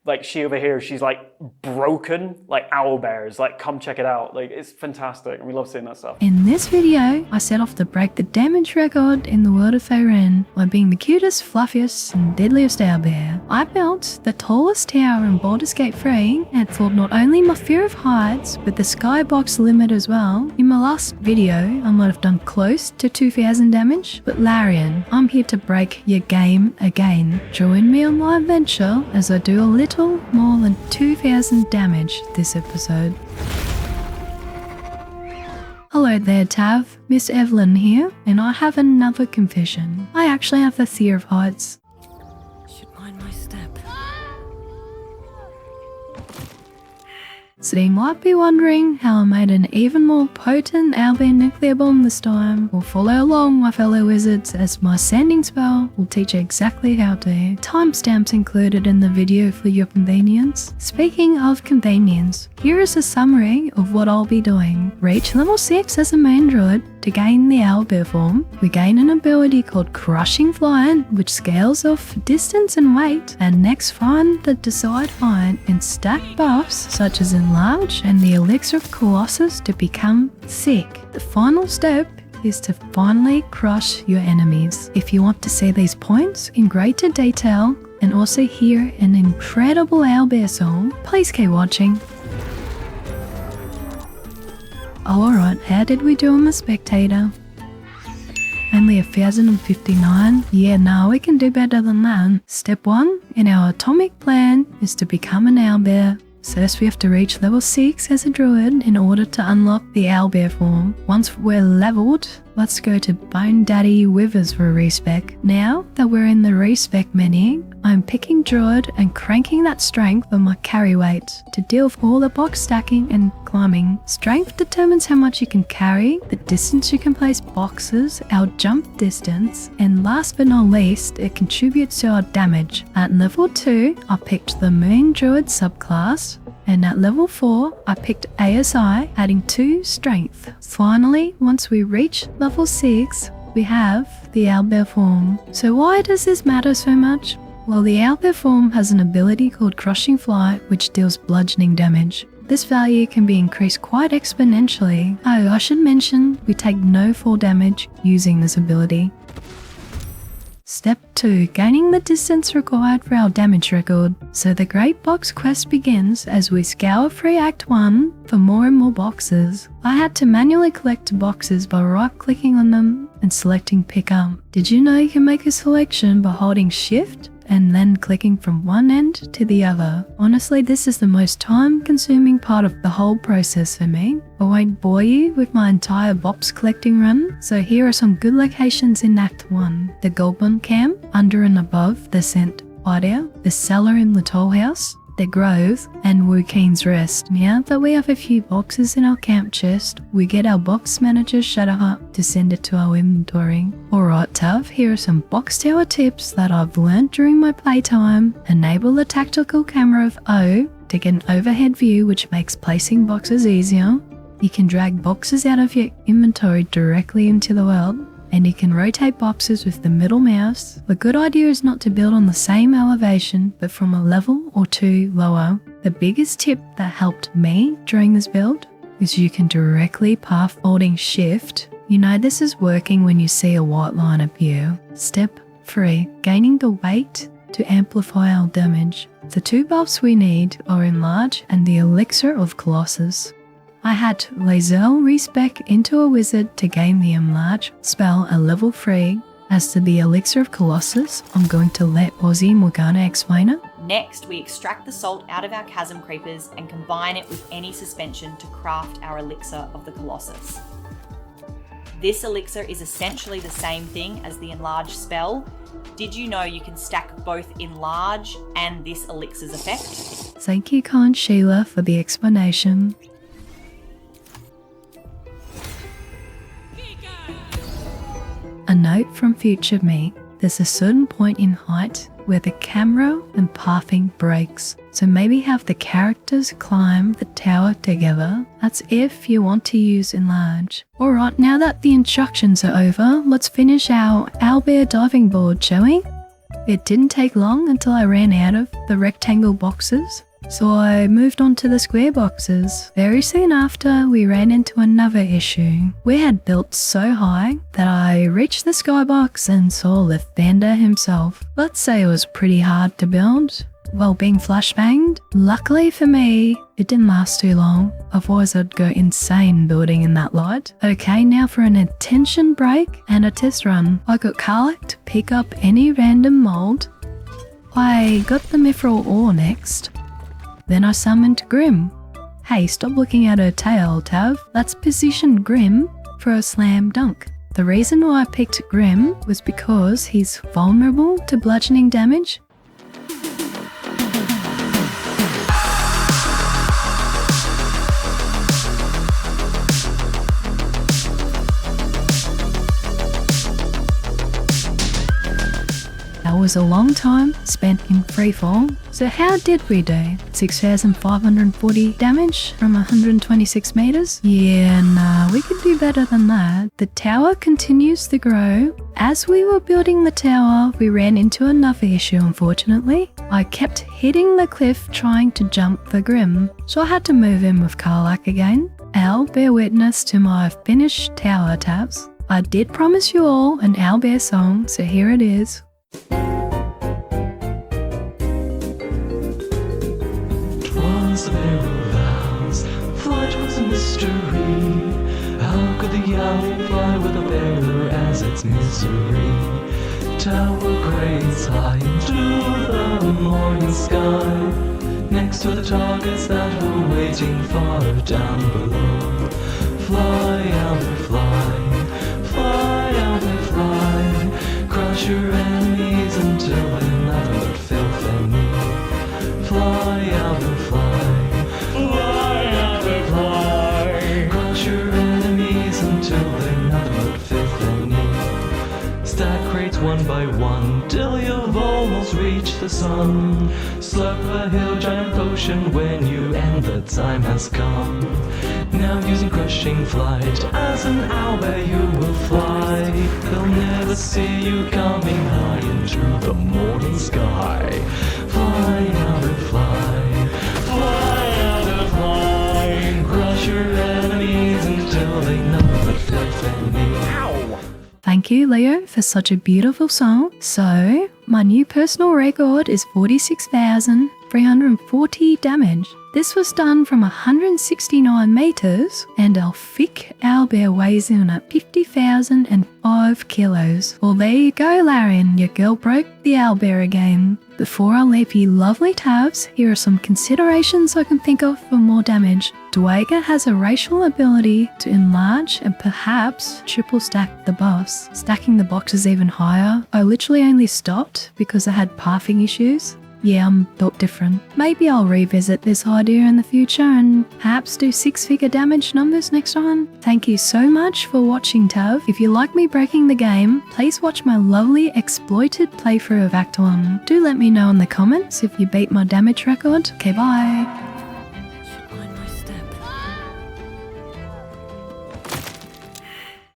like she over here, she's like broken, like owlbears. Like come check it out. Like it's fantastic and we love seeing that stuff. In this video, I set off to break the damage record in the world of Faerun by being the cutest, fluffiest and deadliest owlbear. I built the tallest tower in Baldur's Gate 3 and thought not only my fear of heights, but the skybox limit as well. In my last video, I might have done close to 2000 damage, but Larian, I'm here to break your game again. Join me on my adventure as I do a little more than 2000 damage this episode. Hello there Tav, Miss Evelyn here, and I have another confession. I actually have the fear of heights. Should mind my step. So you might be wondering how I made an even more potent owlbear nuclear bomb this time. Well, follow along my fellow wizards as my sending spell will teach you exactly how to. Timestamps included in the video for your convenience. Speaking of convenience, here is a summary of what I'll be doing. Reach level 6 as a main druid. To gain the owlbear form, we gain an ability called Crushing Fly, which scales off distance and weight, and next find the desired height and stack buffs such as enlarge and the elixir of colossus to become sick. The final step is to finally crush your enemies. If you want to see these points in greater detail and also hear an incredible owlbear song, please keep watching. Alright, how did we do on the spectator? Only 1059? Yeah, no, we can do better than that. Step 1 in our atomic plan is to become an owlbear. First we have to reach level 6 as a druid in order to unlock the owlbear form. Once we're leveled, let's go to Bone Daddy Withers for a respec. Now that we're in the respec menu, I'm picking druid and cranking that strength on my carry weight to deal with all the box stacking and climbing. Strength determines how much you can carry, the distance you can place boxes, our jump distance, and last but not least, it contributes to our damage. At level 2, I picked the Moon Druid subclass, and at level 4, I picked ASI, adding 2 strength. Finally, once we reach level 6, we have the owlbear form. So why does this matter so much? Well, the owlbear form has an ability called Crushing Fly, which deals bludgeoning damage. This value can be increased quite exponentially. Oh, I should mention, we take no fall damage using this ability. Step 2. Gaining the distance required for our damage record. So the Great Box quest begins as we scour through Act 1 for more and more boxes. I had to manually collect boxes by right-clicking on them and selecting Pick Up. Did you know you can make a selection by holding Shift and then clicking from one end to the other? Honestly, this is the most time-consuming part of the whole process for me. I won't bore you with my entire box collecting run, so here are some good locations in Act 1. The Goblin Camp, under and above the Scent Hideout, the Cellar in the Toll House, the Grove, and Wookeen's Rest. Now that we have a few boxes in our camp chest, we get our box manager Shadowheart to send it to our inventory. Alright Tav, here are some box tower tips that I've learned during my playtime. Enable the tactical camera of O to get an overhead view, which makes placing boxes easier. You can drag boxes out of your inventory directly into the world, and you can rotate boxes with the middle mouse. The good idea is not to build on the same elevation, but from a level or 2 lower. The biggest tip that helped me during this build is you can directly path holding Shift. You know this is working when you see a white line appear. Step 3. Gaining the weight to amplify our damage. The 2 buffs we need are Enlarge and the Elixir of Colossus. I had Lae'zel respec into a wizard to gain the Enlarge spell at level 3. As to the Elixir of Colossus, I'm going to let Aussie Morgana explain it. Next, we extract the salt out of our chasm creepers and combine it with any suspension to craft our Elixir of the Colossus. This elixir is essentially the same thing as the Enlarge spell. Did you know you can stack both Enlarge and this elixir's effect? Thank you, kind Sheila, for the explanation. A note from future me, there's a certain point in height where the camera and pathing breaks, so maybe have the characters climb the tower together. That's if you want to use Enlarge. Alright, now that the instructions are over, let's finish our owlbear diving board, shall we? It didn't take long until I ran out of the rectangle boxes, so I moved on to the square boxes. Very soon after, we ran into another issue. We had built so high that I reached the skybox and saw the thunder himself. Let's say it was pretty hard to build while being flashbanged. Luckily for me, it didn't last too long. Otherwise I'd go insane building in that light. Okay, now for an attention break and a test run. I got karlach to pick up any random mold. I got the mithril ore next. Then I summoned Gyrm. Hey, stop looking at her tail, Tav. Let's position Gyrm for a slam dunk. The reason why I picked Gyrm was because he's vulnerable to bludgeoning damage. That was a long time spent in freefall. So how did we do? 6,540 damage from 126 meters? Yeah, nah, we could do better than that. The tower continues to grow. As we were building the tower, we ran into another issue, unfortunately. I kept hitting the cliff trying to jump the Gyrm, so I had to move in with karlach again. Owl, bear witness to my finished tower tabs. I did promise you all an owlbear song, so here it is. Twas the bear of owls, flight was a mystery. How could the owl fly with a bear as its misery? Tower cranes high into the morning sky, next to the targets that were waiting far down below. Fly, owlbear, fly, fly, owlbear, fly, crush your enemies until they're nothing but filfenny. Fly, owlbear, fly, fly, owlbear, fly, crush your enemies until they're nothing but filfenny. Stack crates one by one till you've almost reached the sun. Slurp a hill giant potion when you end, the time has come. Now using crushing flight, as an owlbear you will fly. They'll never see you coming high into the morning sky. Fly, owlbear, fly, fly, owlbear, fly, crush your enemies until they know that filfenny. Ow! Thank you, Leo, for such a beautiful song. So, my new personal record is 46,340 damage. This was done from 169 meters, and our thick owlbear weighs in at 50,005 kilos. Well, there you go, Larian. Your girl broke the owlbear again. Before I leave you lovely tabs, here are some considerations I can think of for more damage. Dwager has a racial ability to enlarge and perhaps triple stack the boss. Stacking the boxes even higher, I literally only stopped because I had pathing issues. Yeah, I'm built different. Maybe I'll revisit this idea in the future and perhaps do 6-figure damage numbers next time. Thank you so much for watching, Tav. If you like me breaking the game, please watch my lovely exploited playthrough of Act 1. Do let me know in the comments if you beat my damage record. Okay, bye.